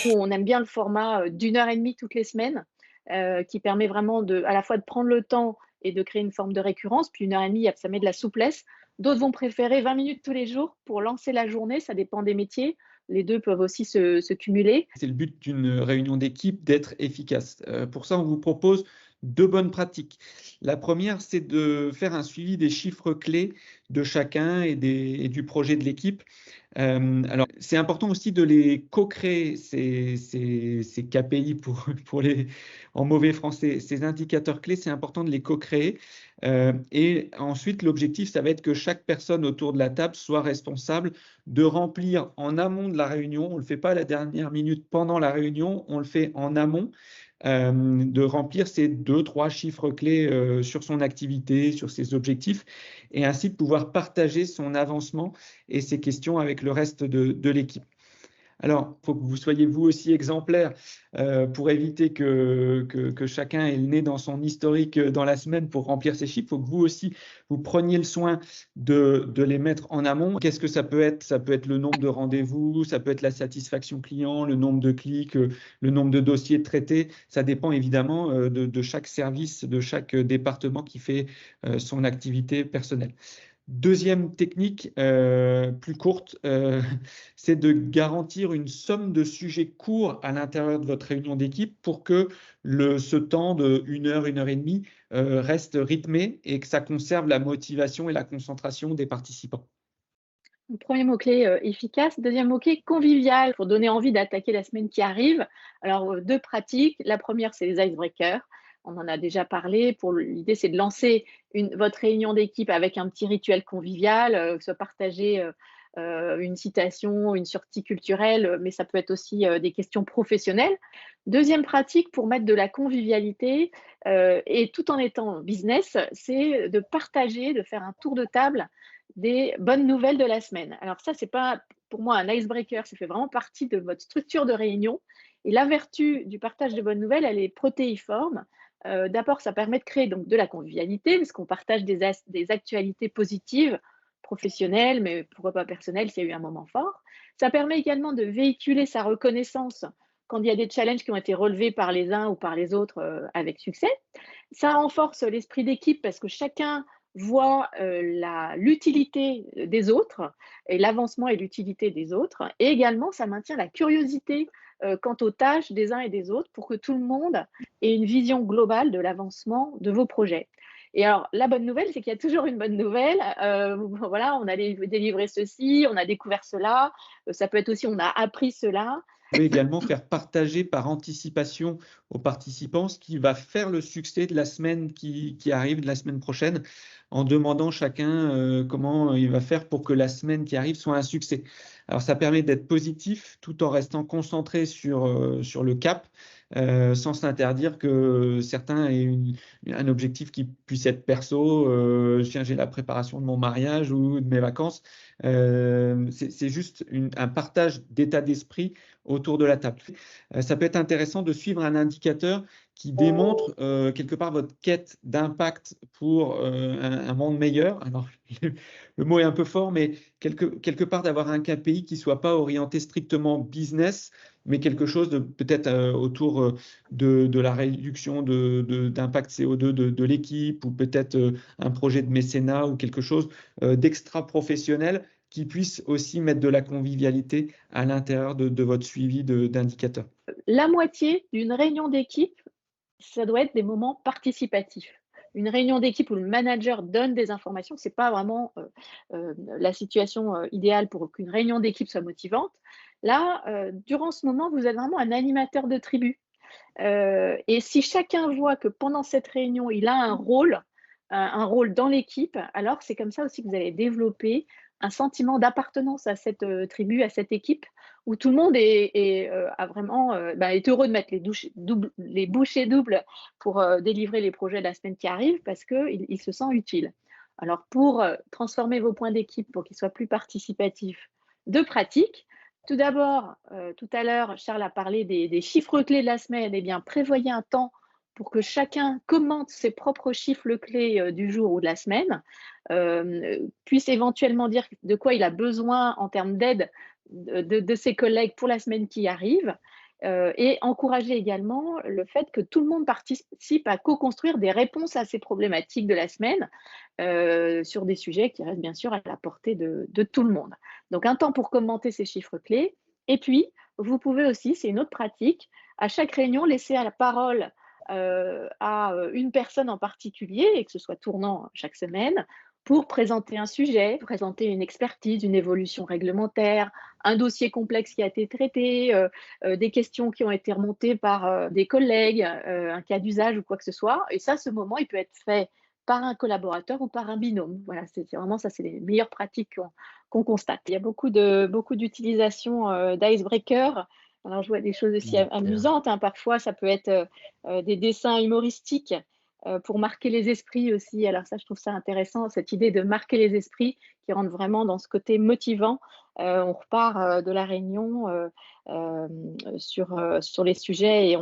On aime bien le format d'1 heure et demie toutes les semaines, qui permet vraiment à la fois de prendre le temps et de créer une forme de récurrence. Puis 1 heure et demie, ça met de la souplesse. D'autres vont préférer 20 minutes tous les jours pour lancer la journée, ça dépend des métiers. Les deux peuvent aussi se cumuler. C'est le but d'une réunion d'équipe d'être efficace. Pour ça, on vous propose 2 bonnes pratiques. La première, c'est de faire un suivi des chiffres clés de chacun et du projet de l'équipe. Alors, c'est important aussi de les co-créer, ces KPI pour les en mauvais français, ces indicateurs clés, c'est important de les co-créer. Et ensuite, l'objectif, ça va être que chaque personne autour de la table soit responsable de remplir en amont de la réunion. On ne le fait pas à la dernière minute pendant la réunion, on le fait en amont, de remplir ces 2-3 chiffres clés sur son activité, sur ses objectifs, et ainsi de pouvoir partager son avancement et ses questions avec le reste de l'équipe. Alors, il faut que vous soyez vous aussi exemplaire pour éviter que chacun ait le nez dans son historique dans la semaine pour remplir ses chiffres. Il faut que vous aussi, vous preniez le soin de les mettre en amont. Qu'est-ce que ça peut être? Ça peut être le nombre de rendez-vous, ça peut être la satisfaction client, le nombre de clics, le nombre de dossiers traités. Ça dépend évidemment de chaque service, de chaque département qui fait son activité personnelle. Deuxième technique, plus courte, c'est de garantir une somme de sujets courts à l'intérieur de votre réunion d'équipe pour que ce temps de 1 heure et demie reste rythmé et que ça conserve la motivation et la concentration des participants. Premier mot-clé, efficace. Deuxième mot-clé, convivial, pour donner envie d'attaquer la semaine qui arrive. Alors, 2 pratiques. La première, c'est les icebreakers. On en a déjà parlé. L'idée, c'est de lancer votre réunion d'équipe avec un petit rituel convivial, que ce soit partager, une citation, une sortie culturelle, mais ça peut être aussi, des questions professionnelles. Deuxième pratique pour mettre de la convivialité, et tout en étant business, c'est de partager, de faire un tour de table des bonnes nouvelles de la semaine. Alors ça, c'est pas pour moi un icebreaker, ça fait vraiment partie de votre structure de réunion. Et la vertu du partage de bonnes nouvelles, elle est protéiforme. D'abord, ça permet de créer donc de la convivialité, parce qu'on partage des actualités positives, professionnelles, mais pourquoi pas personnelles s'il y a eu un moment fort. Ça permet également de véhiculer sa reconnaissance quand il y a des challenges qui ont été relevés par les uns ou par les autres avec succès. Ça renforce l'esprit d'équipe parce que chacun voit l'utilité des autres et l'avancement et l'utilité des autres. Et également, ça maintient la curiosité quant aux tâches des uns et des autres pour que tout le monde ait une vision globale de l'avancement de vos projets. Et alors, la bonne nouvelle, c'est qu'il y a toujours une bonne nouvelle. Voilà, on a délivré ceci, on a découvert cela. Ça peut être aussi, on a appris cela. Vous pouvez également faire partager par anticipation aux participants ce qui va faire le succès de la semaine qui arrive, de la semaine prochaine, en demandant chacun comment il va faire pour que la semaine qui arrive soit un succès. Alors, ça permet d'être positif tout en restant concentré sur le cap, sans s'interdire que certains aient un objectif qui puisse être perso. Tiens, j'ai la préparation de mon mariage ou de mes vacances. C'est juste un partage d'état d'esprit autour de la table. Ça peut être intéressant de suivre un indicateur qui démontre quelque part votre quête d'impact pour un monde meilleur. Alors, le mot est un peu fort, mais quelque part d'avoir un KPI qui ne soit pas orienté strictement business, mais quelque chose de peut-être autour de la réduction d'impact CO2 de l'équipe, ou peut-être un projet de mécénat ou quelque chose d'extra professionnel qui puisse aussi mettre de la convivialité à l'intérieur de votre suivi d'indicateurs. La moitié d'une réunion d'équipe, ça doit être des moments participatifs. Une réunion d'équipe où le manager donne des informations, c'est pas vraiment la situation idéale pour qu'une réunion d'équipe soit motivante. Là, durant ce moment, vous êtes vraiment un animateur de tribu. Et si chacun voit que pendant cette réunion, il a un rôle dans l'équipe, alors c'est comme ça aussi que vous allez développer un sentiment d'appartenance à cette tribu, à cette équipe, où tout le monde a vraiment, est heureux de mettre les bouchées doubles pour délivrer les projets de la semaine qui arrive parce qu'il se sent utile. Alors pour transformer vos points d'équipe pour qu'ils soient plus participatifs, 2 pratiques. Tout d'abord, tout à l'heure, Charles a parlé des chiffres clés de la semaine. Eh bien, prévoyez un temps pour que chacun commente ses propres chiffres clés du jour ou de la semaine, puisse éventuellement dire de quoi il a besoin en termes d'aide de ses collègues pour la semaine qui arrive. et encourager également le fait que tout le monde participe à co-construire des réponses à ces problématiques de la semaine, sur des sujets qui restent bien sûr à la portée de tout le monde. Donc un temps pour commenter ces chiffres clés et puis vous pouvez aussi, c'est une autre pratique, à chaque réunion laisser la parole, à, une personne en particulier et que ce soit tournant chaque semaine pour présenter un sujet, présenter une expertise, une évolution réglementaire, un dossier complexe qui a été traité, des questions qui ont été remontées par, des collègues, un cas d'usage ou quoi que ce soit et ça, ce moment, il peut être fait par un collaborateur ou par un binôme. Voilà, c'est vraiment ça, c'est les meilleures pratiques qu'on constate. Il y a beaucoup d'utilisation, d'icebreaker. Alors je vois des choses aussi Super. amusantes, hein. Parfois, ça peut être, des dessins humoristiques, pour marquer les esprits aussi. Alors ça, je trouve ça intéressant, cette idée de marquer les esprits qui rentre vraiment dans ce côté motivant. On repart, de la réunion, sur les sujets et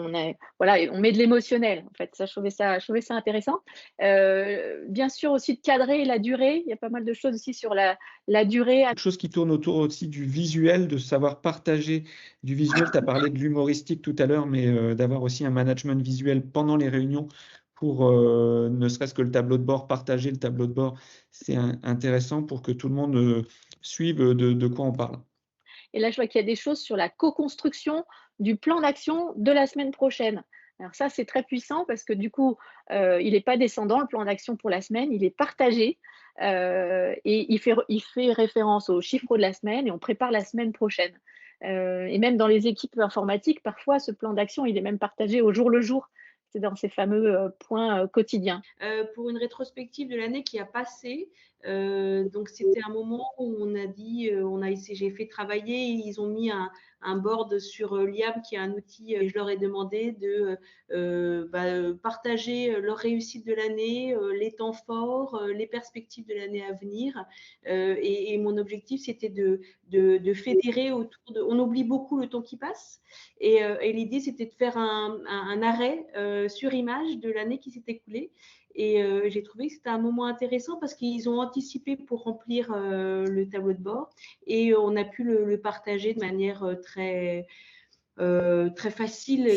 voilà et on met de l'émotionnel, en fait. Ça, je trouvais ça intéressant. Bien sûr aussi de cadrer la durée. Il y a pas mal de choses aussi sur la durée. Quelque chose qui tourne autour aussi du visuel, de savoir partager du visuel. Tu as parlé de l'humoristique tout à l'heure, mais d'avoir aussi un management visuel pendant les réunions pour ne serait-ce que le tableau de bord, partager le tableau de bord, c'est intéressant pour que tout le monde suive de quoi on parle. Et là, je vois qu'il y a des choses sur la co-construction du plan d'action de la semaine prochaine. Alors ça, c'est très puissant parce que du coup, il n'est pas descendant, le plan d'action pour la semaine, il est partagé et il fait référence aux chiffres de la semaine et on prépare la semaine prochaine. Et même dans les équipes informatiques, parfois, ce plan d'action, il est même partagé au jour le jour. C'est dans ces fameux points quotidiens. Pour une rétrospective de l'année qui a passé. Donc c'était un moment où on a dit, j'ai fait travailler, ils ont mis un board sur Liam qui est un outil et je leur ai demandé de partager leur réussite de l'année, les temps forts, les perspectives de l'année à venir. Et mon objectif c'était de fédérer autour de. On oublie beaucoup le temps qui passe et l'idée c'était de faire un arrêt sur image de l'année qui s'est écoulée. Et j'ai trouvé que c'était un moment intéressant parce qu'ils ont anticipé pour remplir le tableau de bord et on a pu le partager de manière très facile.